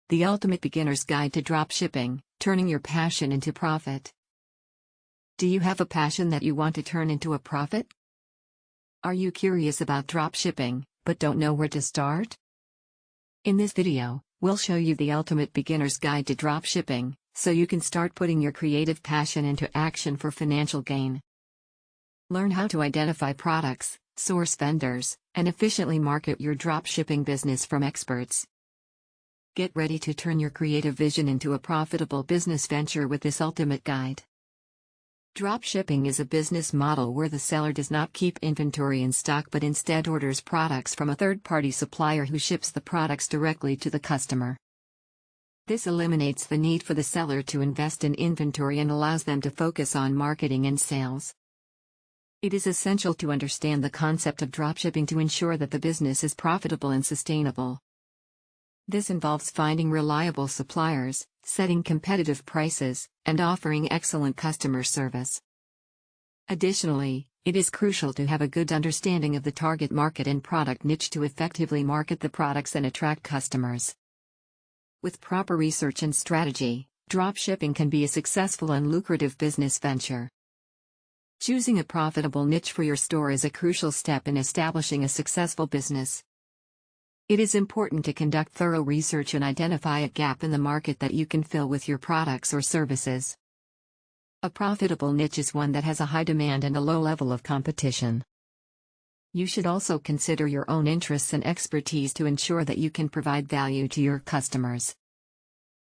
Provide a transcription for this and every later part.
the ultimate beginner's guide to dropshipping, turning your passion into profit. Do you have a passion that you want to turn into a profit? Are you curious about dropshipping, but don't know where to start? In this video, we'll show you the ultimate beginner's guide to dropshipping, so you can start putting your creative passion into action for financial gain. Learn how to identify products, source vendors, and efficiently market your dropshipping business from experts. Get ready to turn your creative vision into a profitable business venture with this ultimate guide. Dropshipping is a business model where the seller does not keep inventory in stock but instead orders products from a third-party supplier who ships the products directly to the customer. This eliminates the need for the seller to invest in inventory and allows them to focus on marketing and sales. It is essential to understand the concept of dropshipping to ensure that the business is profitable and sustainable. This involves finding reliable suppliers, setting competitive prices, and offering excellent customer service. Additionally, it is crucial to have a good understanding of the target market and product niche to effectively market the products and attract customers. With proper research and strategy, dropshipping can be a successful and lucrative business venture. Choosing a profitable niche for your store is a crucial step in establishing a successful business. It is important to conduct thorough research and identify a gap in the market that you can fill with your products or services. A profitable niche is one that has a high demand and a low level of competition. You should also consider your own interests and expertise to ensure that you can provide value to your customers.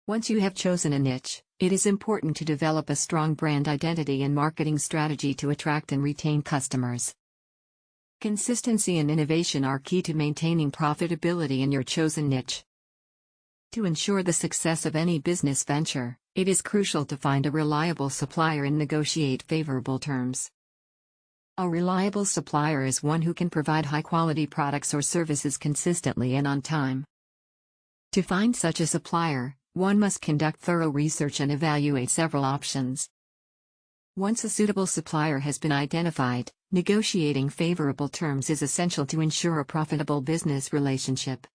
Once you have chosen a niche, it is important to develop a strong brand identity and marketing strategy to attract and retain customers. Consistency and innovation are key to maintaining profitability in your chosen niche. To ensure the success of any business venture, it is crucial to find a reliable supplier and negotiate favorable terms. A reliable supplier is one who can provide high-quality products or services consistently and on time. To find such a supplier, one must conduct thorough research and evaluate several options. Once a suitable supplier has been identified, negotiating favorable terms is essential to ensure a profitable business relationship.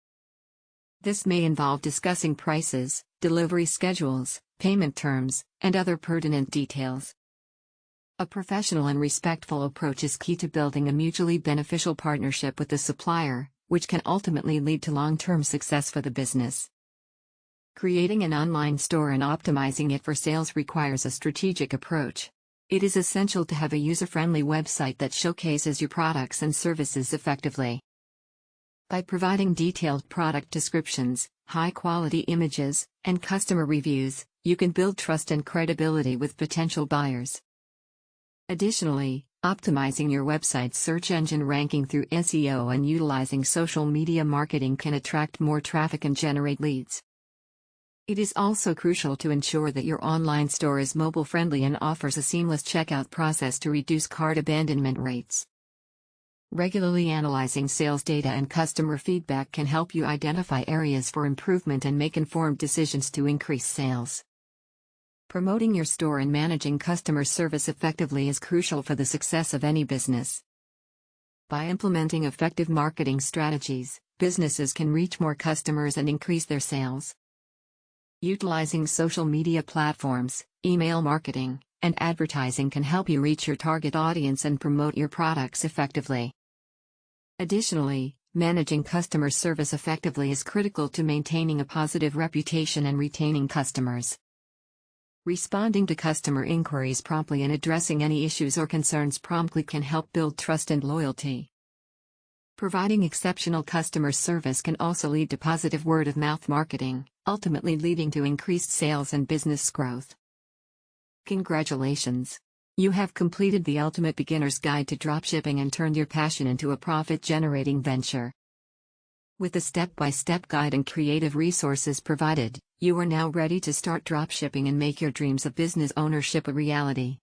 This may involve discussing prices, delivery schedules, payment terms, and other pertinent details. A professional and respectful approach is key to building a mutually beneficial partnership with the supplier, which can ultimately lead to long-term success for the business. Creating an online store and optimizing it for sales requires a strategic approach. It is essential to have a user-friendly website that showcases your products and services effectively. By providing detailed product descriptions, high-quality images, and customer reviews, you can build trust and credibility with potential buyers. Additionally, optimizing your website's search engine ranking through SEO and utilizing social media marketing can attract more traffic and generate leads. It is also crucial to ensure that your online store is mobile-friendly and offers a seamless checkout process to reduce cart abandonment rates. Regularly analyzing sales data and customer feedback can help you identify areas for improvement and make informed decisions to increase sales. Promoting your store and managing customer service effectively is crucial for the success of any business. By implementing effective marketing strategies, businesses can reach more customers and increase their sales. Utilizing social media platforms, email marketing, and advertising can help you reach your target audience and promote your products effectively. Additionally, managing customer service effectively is critical to maintaining a positive reputation and retaining customers. Responding to customer inquiries promptly and addressing any issues or concerns promptly can help build trust and loyalty. Providing exceptional customer service can also lead to positive word-of-mouth marketing, ultimately leading to increased sales and business growth. Congratulations! You have completed the ultimate beginner's guide to dropshipping and turned your passion into a profit-generating venture. With the step-by-step guide and creative resources provided, you are now ready to start dropshipping and make your dreams of business ownership a reality.